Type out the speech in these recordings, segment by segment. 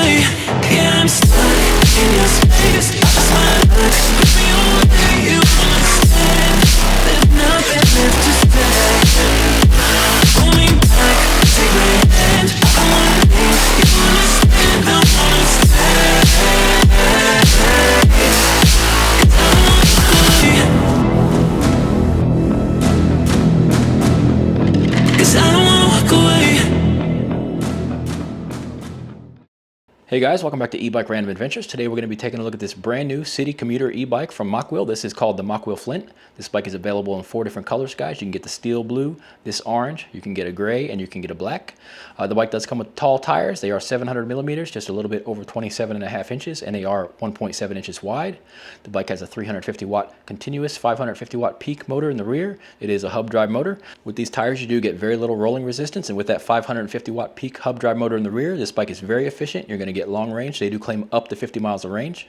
away. Yeah, I'm stuck in your space. That's my luck. Put me away. You understand. There's nothing left to say. Pull me back, take my hand. I wanna leave. You understand. I wanna stay. 'Cause I don't wanna away. 'Cause I don't wanna walk away. Hey guys, welcome back to E-Bike Random Adventures. Today we're going to be taking a look at this brand new city commuter e-bike from Mokwheel. This is called the Mokwheel Flint. This bike is available in 4 different colors, guys. You can get the steel blue, this orange, you can get a gray, and you can get a black. The bike does come with tall tires. They are 700 millimeters, just a little bit over 27.5 inches, and they are 1.7 inches wide. The bike has a 350 watt continuous, 550 watt peak motor in the rear. It is a hub drive motor. With these tires, you do get very little rolling resistance, and with that 550 watt peak hub drive motor in the rear, this bike is very efficient. You're going to get long range. They do claim up to 50 miles of range.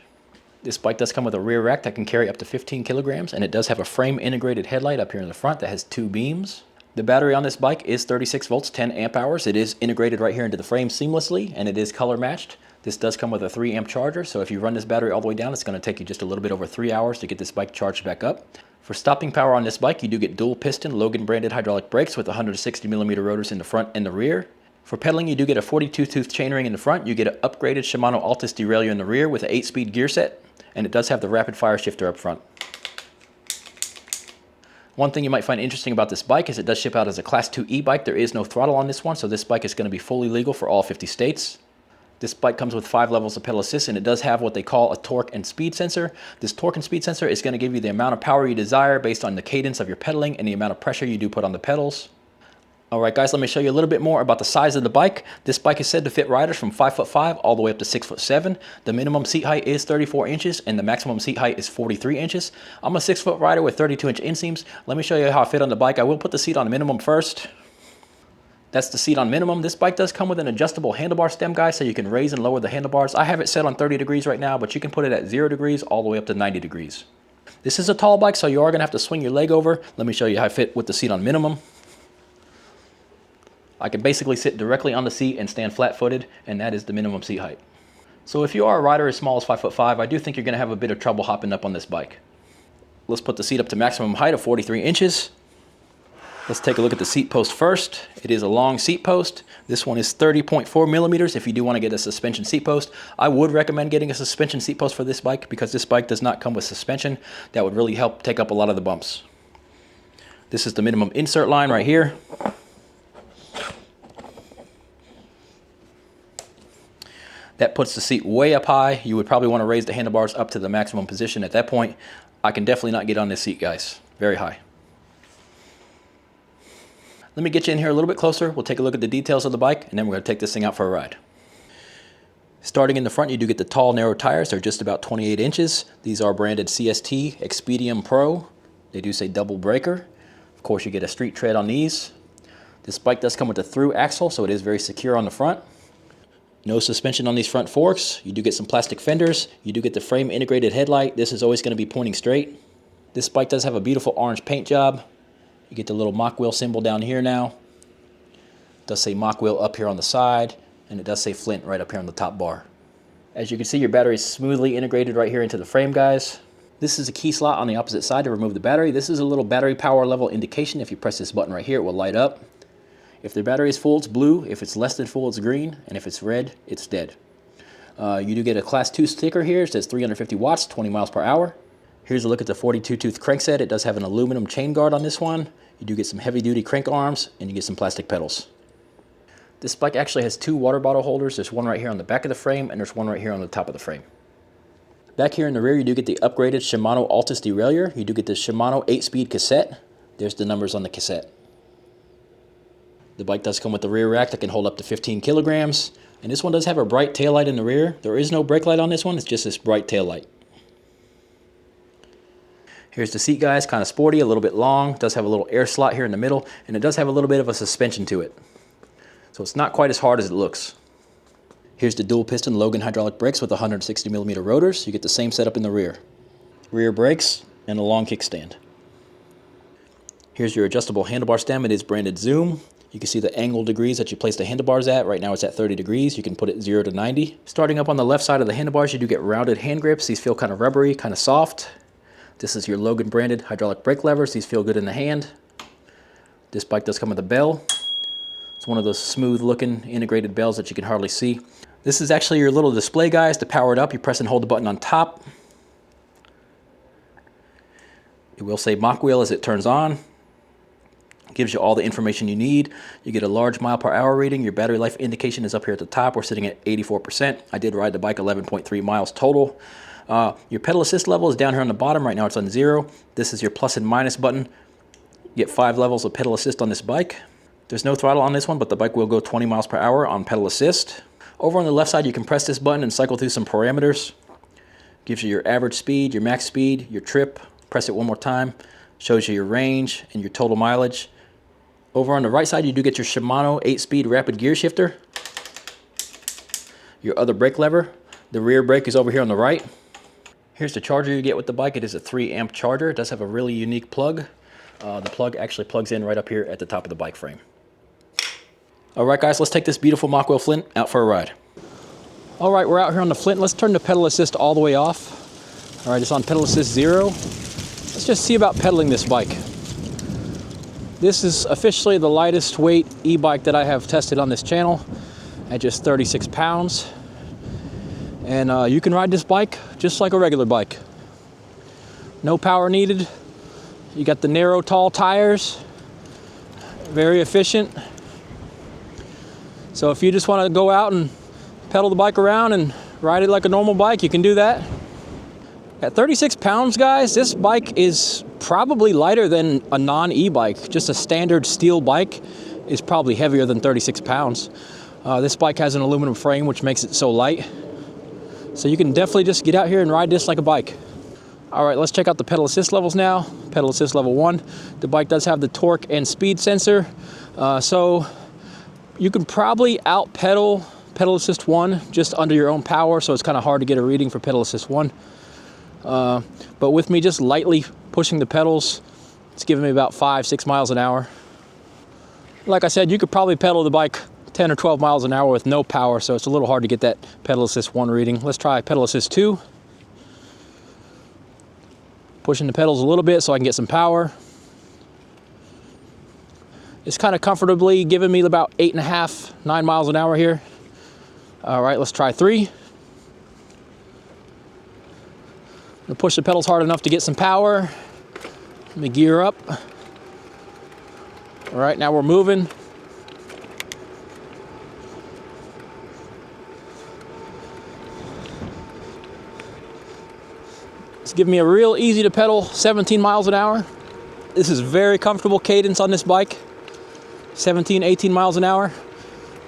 This bike does come with a rear rack that can carry up to 15 kilograms, and it does have a frame integrated headlight up here in the front that has 2 beams. The battery on this bike is 36 volts, 10 amp hours. It is integrated right here into the frame seamlessly, and it is color matched. This does come with a 3 amp charger, so if you run this battery all the way down, it's going to take you just a little bit over 3 hours to get this bike charged back up. For stopping power on this bike, you do get dual piston Logan branded hydraulic brakes with 160 millimeter rotors in the front and the rear. For pedaling, you do get a 42 tooth chainring in the front. You get an upgraded Shimano Altus derailleur in the rear with an 8-speed gear set, and it does have the rapid fire shifter up front. One thing you might find interesting about this bike is it does ship out as a Class 2 e-bike. There is no throttle on this one, so this bike is going to be fully legal for all 50 states. This bike comes with 5 levels of pedal assist, and it does have what they call a torque and speed sensor. This torque and speed sensor is going to give you the amount of power you desire based on the cadence of your pedaling and the amount of pressure you do put on the pedals. Alright guys, let me show you a little bit more about the size of the bike. This bike is said to fit riders from 5'5" all the way up to 6'7". The minimum seat height is 34 inches and the maximum seat height is 43 inches. I'm a 6-foot rider with 32-inch inseams. Let me show you how I fit on the bike. I will put the seat on minimum first. That's the seat on minimum. This bike does come with an adjustable handlebar stem, guys, so you can raise and lower the handlebars. I have it set on 30 degrees right now, but you can put it at 0 degrees all the way up to 90 degrees. This is a tall bike, so you are going to have to swing your leg over. Let me show you how I fit with the seat on minimum. I can basically sit directly on the seat and stand flat-footed, and that is the minimum seat height. So if you are a rider as small as 5'5", I do think you're going to have a bit of trouble hopping up on this bike. Let's put the seat up to maximum height of 43 inches. Let's take a look at the seat post first. It is a long seat post. This one is 30.4 millimeters if you do want to get a suspension seat post. I would recommend getting a suspension seat post for this bike because this bike does not come with suspension. That would really help take up a lot of the bumps. This is the minimum insert line right here. That puts the seat way up high. You would probably want to raise the handlebars up to the maximum position at that point. I can definitely not get on this seat, guys. Very high. Let me get you in here a little bit closer. We'll take a look at the details of the bike, and then we're going to take this thing out for a ride. Starting in the front, you do get the tall, narrow tires. They're just about 28 inches. These are branded CST Expedium Pro. They do say double breaker. Of course, you get a street tread on these. This bike does come with a thru axle, so it is very secure on the front. No suspension on these front forks. You do get some plastic fenders. You do get the frame integrated headlight. This is always going to be pointing straight. This bike does have a beautiful orange paint job. You get the little Mokwheel symbol down here now. It does say Mokwheel up here on the side, and it does say Flint right up here on the top bar. As you can see, your battery is smoothly integrated right here into the frame, guys. This is a key slot on the opposite side to remove the battery. This is a little battery power level indication. If you press this button right here, it will light up. If the battery is full, it's blue. If it's less than full, it's green. And if it's red, it's dead. You do get a Class 2 sticker here. It says 350 watts, 20 miles per hour. Here's a look at the 42 tooth crankset. It does have an aluminum chain guard on this one. You do get some heavy duty crank arms, and you get some plastic pedals. This bike actually has 2 water bottle holders. There's one right here on the back of the frame, and there's one right here on the top of the frame. Back here in the rear, you do get the upgraded Shimano Altus derailleur. You do get the Shimano 8-speed cassette. There's the numbers on the cassette. The bike does come with the rear rack that can hold up to 15 kilograms. And this one does have a bright taillight in the rear. There is no brake light on this one. It's just this bright taillight. Here's the seat, guys. Kind of sporty, a little bit long. Does have a little air slot here in the middle. And it does have a little bit of a suspension to it. So it's not quite as hard as it looks. Here's the dual piston Logan hydraulic brakes with 160 millimeter rotors. You get the same setup in the rear. Rear brakes and a long kickstand. Here's your adjustable handlebar stem. It is branded Zoom. You can see the angle degrees that you place the handlebars at. Right now it's at 30 degrees. You can put it 0 to 90. Starting up on the left side of the handlebars, you do get rounded hand grips. These feel kind of rubbery, kind of soft. This is your Logan branded hydraulic brake levers. These feel good in the hand. This bike does come with a bell. It's one of those smooth looking integrated bells that you can hardly see. This is actually your little display, guys. To power it up, you press and hold the button on top. It will say Mokwheel as it turns on. It gives you all the information you need. You get a large mile/hour reading. Your battery life indication is up here at the top. We're sitting at 84%. I did ride the bike 11.3 miles total. Your pedal assist level is down here on the bottom. Right now it's on 0. This is your plus and minus button. You get 5 levels of pedal assist on this bike. There's no throttle on this one, but the bike will go 20 miles per hour on pedal assist. Over on the left side, you can press this button and cycle through some parameters. Gives you your average speed, your max speed, your trip. Press it one more time. Shows you your range and your total mileage. Over on the right side, you do get your Shimano 8-speed rapid gear shifter. Your other brake lever. The rear brake is over here on the right. Here's the charger you get with the bike. It is a 3-amp charger. It does have a really unique plug. The plug actually plugs in right up here at the top of the bike frame. All right, guys, let's take this beautiful Mokwheel Flint out for a ride. All right, we're out here on the Flint. Let's turn the pedal assist all the way off. All right, it's on pedal assist 0. Let's just see about pedaling this bike. This is officially the lightest weight e-bike that I have tested on this channel at just 36 pounds. And you can ride this bike just like a regular bike. No power needed. You got the narrow, tall tires. Very efficient. So if you just want to go out and pedal the bike around and ride it like a normal bike, you can do that. At 36 pounds, guys, this bike is probably lighter than a non-e-bike. Just a standard steel bike is probably heavier than 36 pounds. This bike has an aluminum frame, which makes it so light. So you can definitely just get out here and ride this like a bike. All right, let's check out the pedal assist levels now. Pedal assist level 1. The bike does have the torque and speed sensor. So you can probably out pedal assist 1 just under your own power. So it's kind of hard to get a reading for pedal assist 1. But with me just lightly pushing the pedals, it's giving me about 5-6 miles an hour. Like I said, you could probably pedal the bike 10 or 12 miles an hour with no power, so it's a little hard to get that pedal assist 1 reading. Let's try pedal assist 2. Pushing the pedals a little bit so I can get some power. It's kind of comfortably giving me about 8.5, 9 miles an hour here. All right, let's try 3. I'm gonna push the pedals hard enough to get some power. Let me gear up. All right, now we're moving. It's giving me a real easy to pedal 17 miles an hour. This is very comfortable cadence on this bike. 17, 18 miles an hour.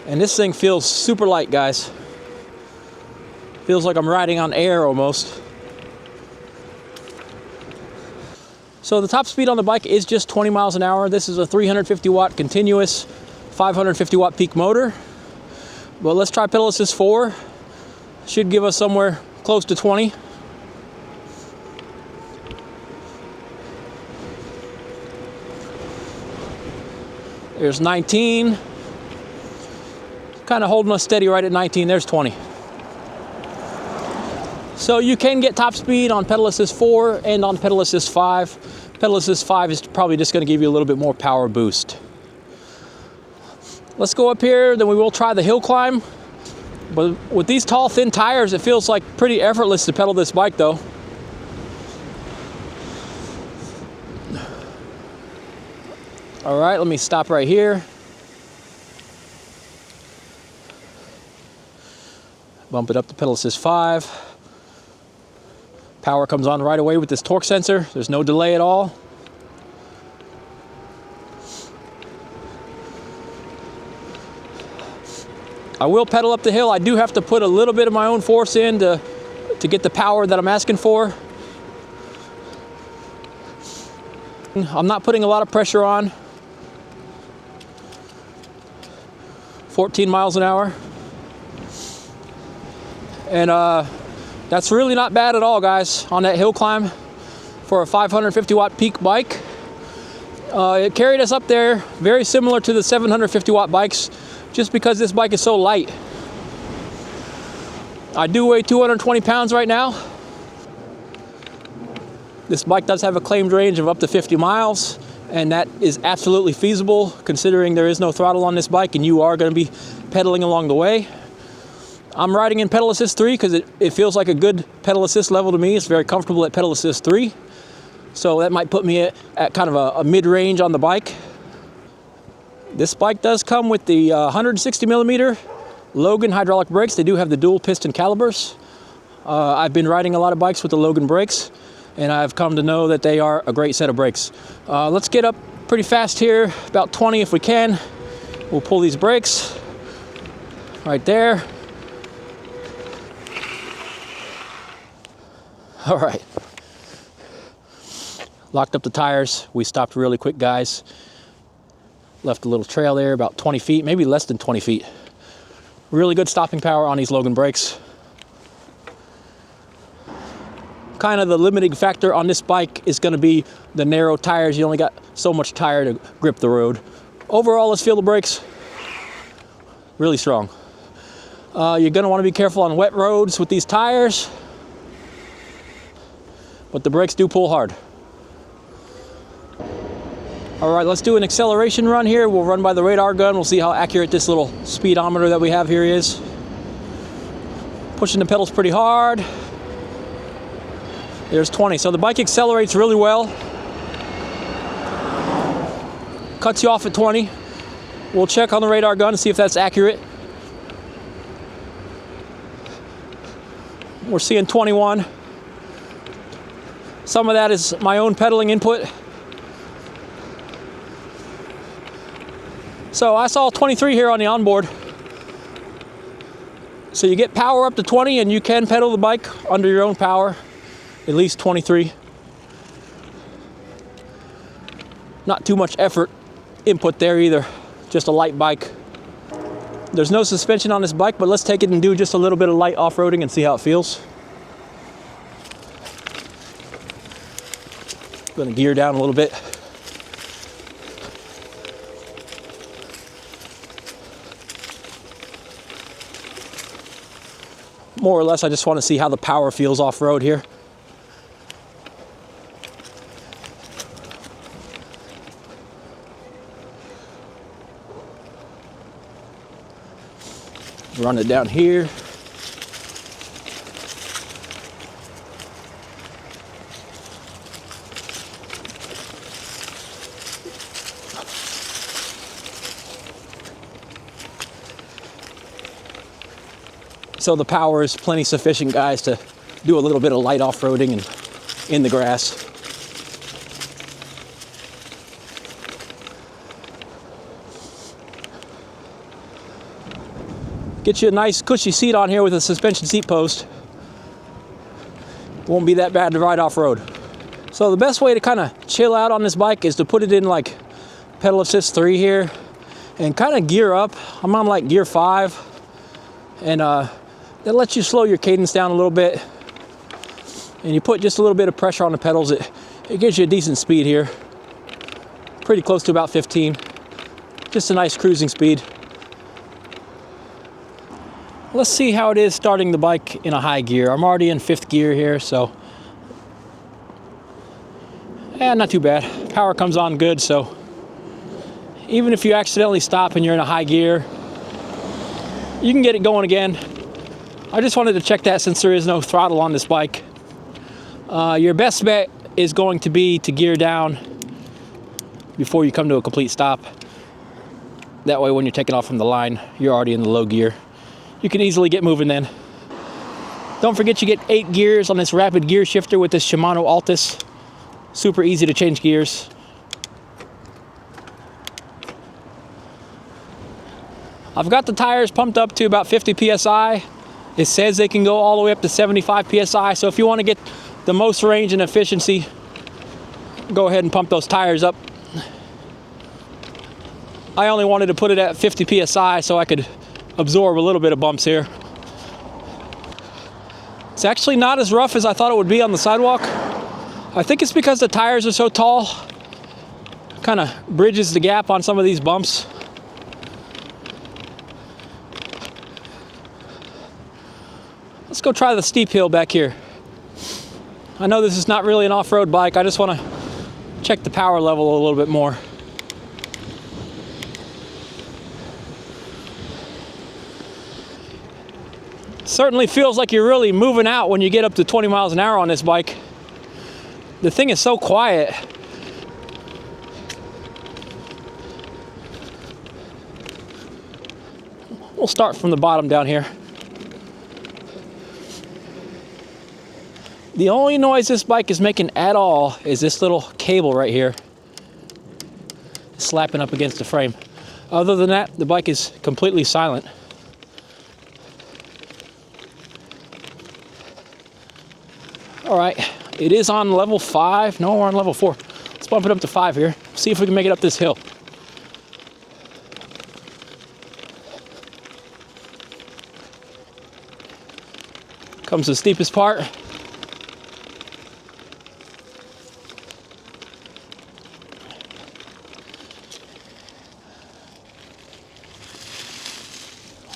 And this thing feels super light, guys. Feels like I'm riding on air almost. So the top speed on the bike is just 20 miles an hour. This is a 350 watt continuous, 550 watt peak motor. But let's try pedal assist 4. Should give us somewhere close to 20. There's 19. Kind of holding us steady right at 19. There's 20. So you can get top speed on pedal assist 4 and on pedal assist 5. Pedal assist 5 is probably just going to give you a little bit more power boost. Let's go up here, then we will try the hill climb. But with these tall, thin tires, it feels like pretty effortless to pedal this bike though. All right, let me stop right here. Bump it up to pedal assist 5. Power comes on right away with this torque sensor. There's no delay at all. I will pedal up the hill. I do have to put a little bit of my own force in to get the power that I'm asking for. I'm not putting a lot of pressure on. 14 miles an hour. And that's really not bad at all, guys, on that hill climb for a 550 watt peak bike. It carried us up there, very similar to the 750 watt bikes, just because this bike is so light. I do weigh 220 pounds right now. This bike does have a claimed range of up to 50 miles, and that is absolutely feasible considering there is no throttle on this bike and you are going to be pedaling along the way. I'm riding in pedal assist 3 because it feels like a good pedal assist level to me. It's very comfortable at pedal assist 3. So that might put me at kind of a mid-range on the bike. This bike does come with the 160 millimeter Logan hydraulic brakes. They do have the dual piston calipers. I've been riding a lot of bikes with the Logan brakes, and I've come to know that they are a great set of brakes. Let's get up pretty fast here, about 20 if we can. We'll pull these brakes right there. All right. Locked up the tires. We stopped really quick, guys. Left a little trail there, about 20 feet, maybe less than 20 feet. Really good stopping power on these Logan brakes. Kind of the limiting factor on this bike is going to be the narrow tires. You only got so much tire to grip the road. Overall, let's feel the brakes. Really strong. You're going to want to be careful on wet roads with these tires, but the brakes do pull hard. All right, let's do an acceleration run here. We'll run by the radar gun. We'll see how accurate this little speedometer that we have here is. Pushing the pedals pretty hard. There's 20. So the bike accelerates really well. Cuts you off at 20. We'll check on the radar gun and see if that's accurate. We're seeing 21. Some of that is my own pedaling input. So I saw 23 here on the onboard. So you get power up to 20 and you can pedal the bike under your own power. At least 23. Not too much effort input there either. Just a light bike. There's no suspension on this bike, but let's take it and do just a little bit of light off-roading and see how it feels. Gonna gear down a little bit. More or less, I just want to see how the power feels off-road here. Run it down here. So the power is plenty sufficient, guys, to do a little bit of light off-roading and in the grass. Get you a nice cushy seat on here with a suspension seat post. Won't be that bad to ride off-road. So the best way to kind of chill out on this bike is to put it in like pedal assist 3 here and kind of gear up. I'm on like gear 5, and that lets you slow your cadence down a little bit, and you put just a little bit of pressure on the pedals. It gives you a decent speed here, pretty close to about 15. Just a nice cruising speed. Let's see how it is starting the bike in a high gear. I'm already in 5th gear here, so not too bad. Power comes on good, so even if you accidentally stop and you're in a high gear, you can get it going again. I just wanted to check that since there is no throttle on this bike. Your best bet is going to be to gear down before you come to a complete stop. That way when you're taking off from the line, you're already in the low gear. You can easily get moving then. Don't forget you get 8 gears on this rapid gear shifter with this Shimano Altus. Super easy to change gears. I've got the tires pumped up to about 50 PSI. It says they can go all the way up to 75 PSI. So if you want to get the most range and efficiency, go ahead and pump those tires up. I only wanted to put it at 50 PSI so I could absorb a little bit of bumps here. It's actually not as rough as I thought it would be on the sidewalk. I think it's because the tires are so tall. Kind of bridges the gap on some of these bumps. Let's go try the steep hill back here. I know this is not really an off-road bike. I just want to check the power level a little bit more. Certainly feels like you're really moving out when you get up to 20 miles an hour on this bike. The thing is so quiet. We'll start from the bottom down here. The only noise this bike is making at all is this little cable right here slapping up against the frame. Other than that, the bike is completely silent. All right, it is on level 5. No, we're on level 4. Let's bump it up to 5 here. See if we can make it up this hill. Comes the steepest part.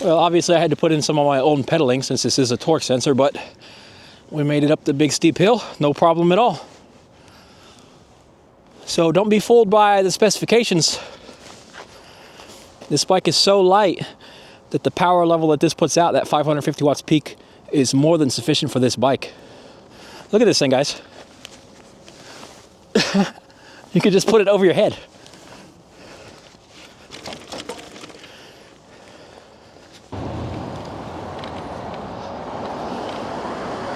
Well, obviously I had to put in some of my own pedaling since this is a torque sensor, but we made it up the big steep hill, no problem at all. So don't be fooled by the specifications. This bike is so light that the power level that this puts out, that 550 watts peak, is more than sufficient for this bike. Look at this thing, guys. You could just put it over your head.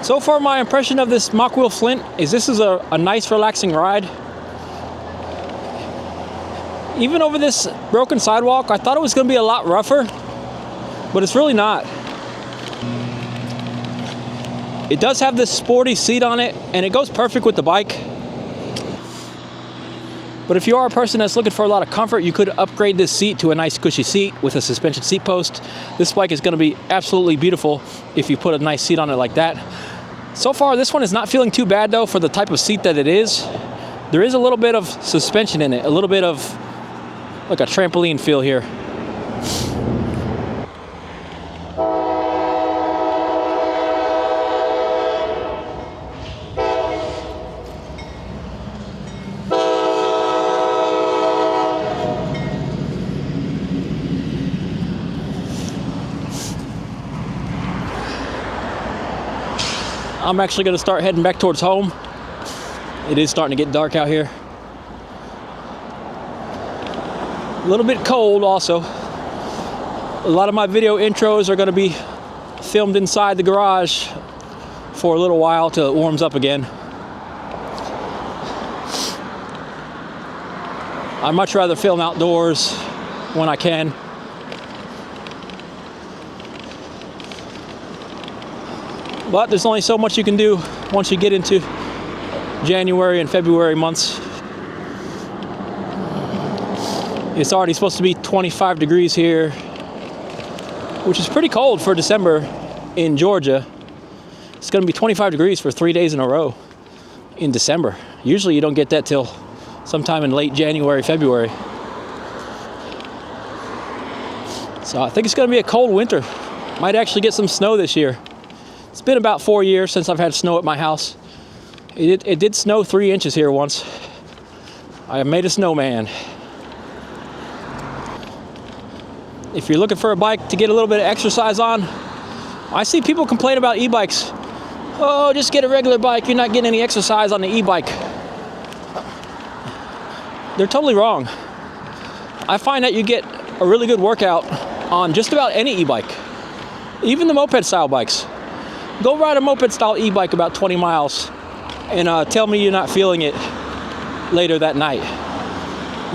So far, my impression of this Mokwheel Flint is this is a nice, relaxing ride. Even over this broken sidewalk, I thought it was going to be a lot rougher, but it's really not. It does have this sporty seat on it, and it goes perfect with the bike. But if you are a person that's looking for a lot of comfort, you could upgrade this seat to a nice cushy seat with a suspension seat post. This bike is going to be absolutely beautiful if you put a nice seat on it like that. So far, this one is not feeling too bad though for the type of seat that it is. There is a little bit of suspension in it, a little bit of like a trampoline feel here. I'm actually going to start heading back towards home. It is starting to get dark out here. A little bit cold also. A lot of my video intros are going to be filmed inside the garage for a little while till it warms up again. I'd much rather film outdoors when I can. But there's only so much you can do once you get into January and February months. It's already supposed to be 25 degrees here, which is pretty cold for December in Georgia. It's going to be 25 degrees for 3 days in a row in December. Usually you don't get that till sometime in late January, February. So I think it's going to be a cold winter. Might actually get some snow this year. It's been about 4 years since I've had snow at my house. It did snow 3 inches here once. I made a snowman. If you're looking for a bike to get a little bit of exercise on, I see people complain about e-bikes. Oh, just get a regular bike. You're not getting any exercise on the e-bike. They're totally wrong. I find that you get a really good workout on just about any e-bike, even the moped style bikes. Go ride a moped style e-bike about 20 miles and tell me you're not feeling it later that night.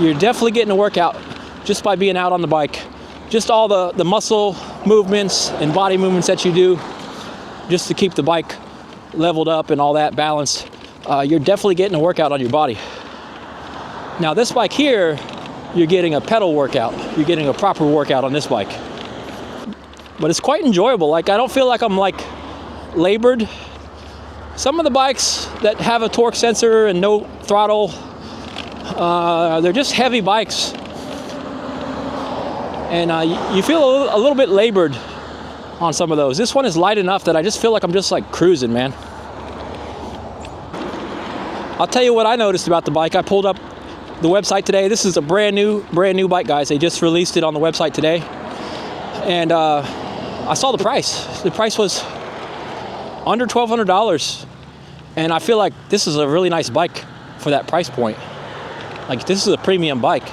You're definitely getting a workout just by being out on the bike. Just all the muscle movements and body movements that you do just to keep the bike leveled up and all that balanced. You're definitely getting a workout on your body. Now this bike here, you're getting a pedal workout. You're getting a proper workout on this bike. But it's quite enjoyable. Like, I don't feel like I'm like labored. Some of the bikes that have a torque sensor and no throttle, They're just heavy bikes. And you feel a little bit labored on some of those. This one is light enough that I just feel like I'm just like cruising, man. I'll tell you what I noticed about the bike. I pulled up the website today. This is a brand new bike, guys. They just released it on the website today. And I saw the price. The price was under $1,200. And I feel like this is a really nice bike for that price point. Like, this is a premium bike.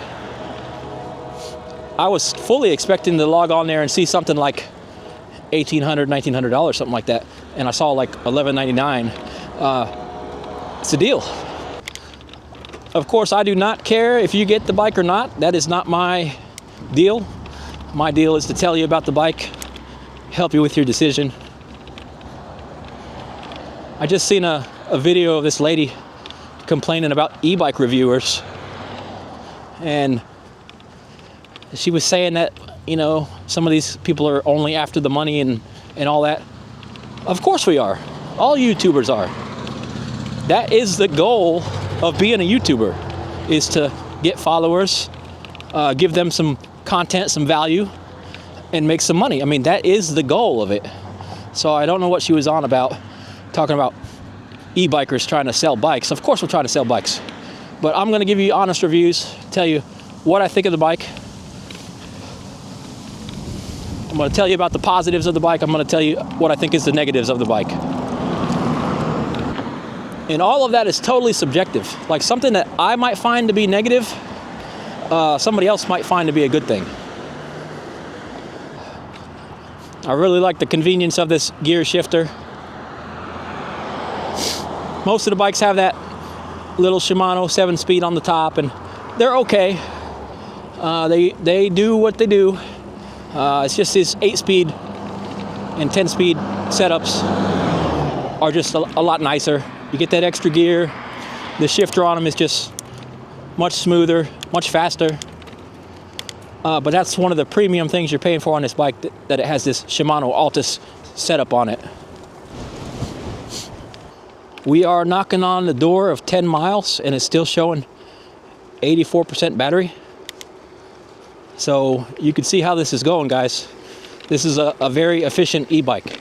I was fully expecting to log on there and see something like $1,800, $1,900, something like that. And I saw like $1,199. It's a deal. Of course, I do not care if you get the bike or not. That is not my deal. My deal is to tell you about the bike, help you with your decision. I just seen a video of this lady complaining about e-bike reviewers. And she was saying that, you know, some of these people are only after the money and all that. Of course we are. All YouTubers are. That is the goal of being a YouTuber, is to get followers, give them some content, some value, and make some money. I mean, that is the goal of it. So I don't know what she was on about, talking about e-bikers trying to sell bikes. Of course we're trying to sell bikes. But I'm going to give you honest reviews, tell you what I think of the bike. I'm going to tell you about the positives of the bike. I'm going to tell you what I think is the negatives of the bike. And all of that is totally subjective. Like, something that I might find to be negative, somebody else might find to be a good thing. I really like the convenience of this gear shifter. Most of the bikes have that little Shimano 7-speed on the top, and they're okay. They do what they do. It's just these 8-speed and 10-speed setups are just a lot nicer. You get that extra gear. The shifter on them is just much smoother, much faster. But that's one of the premium things you're paying for on this bike, that it has this Shimano Altus setup on it. We are knocking on the door of 10 miles and it's still showing 84% battery. So you can see how this is going, guys. This is a very efficient e-bike.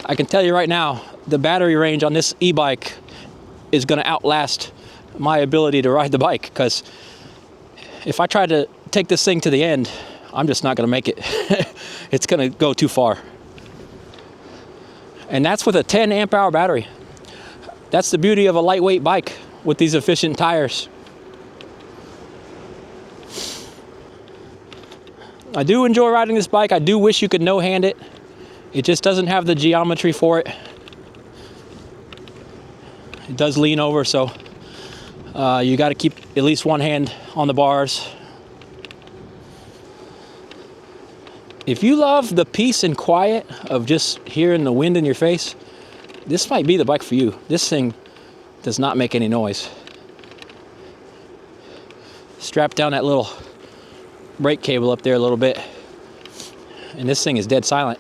I can tell you right now, the battery range on this e-bike is going to outlast my ability to ride the bike, because if I try to take this thing to the end, I'm just not going to make it. It's going to go too far. And that's with a 10 amp hour battery. That's the beauty of a lightweight bike with these efficient tires. I do enjoy riding this bike. I do wish you could no-hand it. It just doesn't have the geometry for it. It does lean over, so you got to keep at least one hand on the bars. If you love the peace and quiet of just hearing the wind in your face, this might be the bike for you. This thing does not make any noise. Strap down that little brake cable up there a little bit, and this thing is dead silent.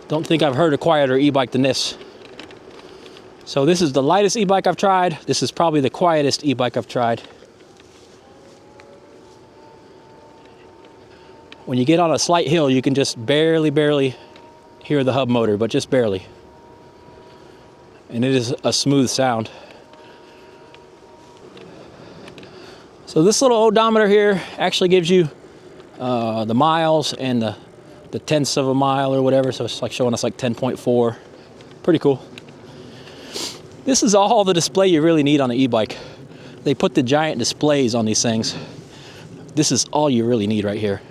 Don't think I've heard a quieter e-bike than this. So this is the lightest e-bike I've tried. This is probably the quietest e-bike I've tried. When you get on a slight hill, you can just barely hear the hub motor, but just barely. And it is a smooth sound. So this little odometer here actually gives you the miles and the tenths of a mile or whatever. So it's like showing us like 10.4. Pretty cool. This is all the display you really need on an e-bike. They put the giant displays on these things. This is all you really need right here.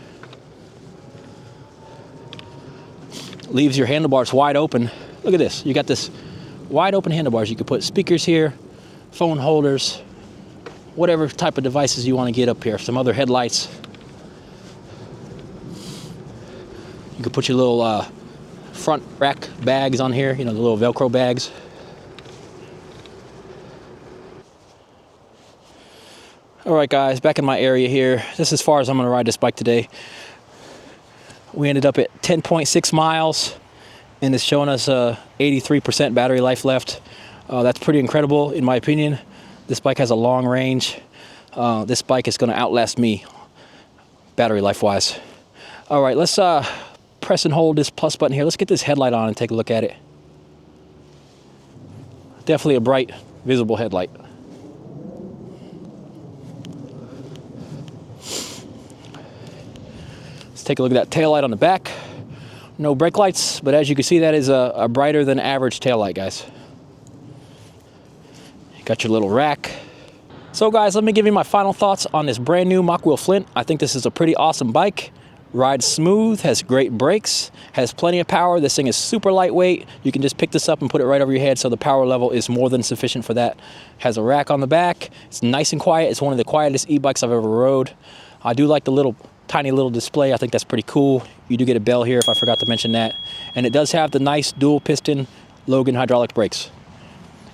Leaves your handlebars wide open. Look at this. You got this wide open handlebars. You can put speakers here, phone holders, whatever type of devices you want to get up here. Some other headlights. You can put your little front rack bags on here, you know, the little Velcro bags. All right, guys, back in my area here. This is as far as I'm going to ride this bike today. We ended up at 10.6 miles, and it's showing us 83% battery life left. That's pretty incredible in my opinion. This bike has a long range. This bike is going to outlast me, battery life wise. All right, let's press and hold this plus button here. Let's get this headlight on and take a look at it. Definitely a bright, visible headlight. Let's take a look at that tail light on the back. No brake lights, but as you can see, that is a brighter than average tail light, guys. You got your little rack. So guys, let me give you my final thoughts on this brand new Mokwheel Flint. I think this is a pretty awesome bike. Rides smooth, has great brakes, has plenty of power. This thing is super lightweight. You can just pick this up and put it right over your head, so the power level is more than sufficient for that. Has a rack on the back. It's nice and quiet. It's one of the quietest e-bikes I've ever rode. I do like the tiny little display. I think that's pretty cool. You do get a bell here if I forgot to mention that. And it does have the nice dual piston Logan hydraulic brakes.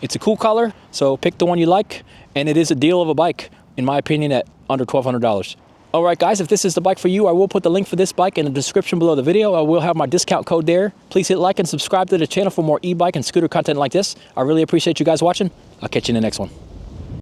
It's a cool color, so pick the one you like. And it is a deal of a bike, in my opinion, at under $1,200. All right, guys, if this is the bike for you, I will put the link for this bike in the description below the video. I will have my discount code there. Please hit like and subscribe to the channel for more e-bike and scooter content like this. I really appreciate you guys watching. I'll catch you in the next one.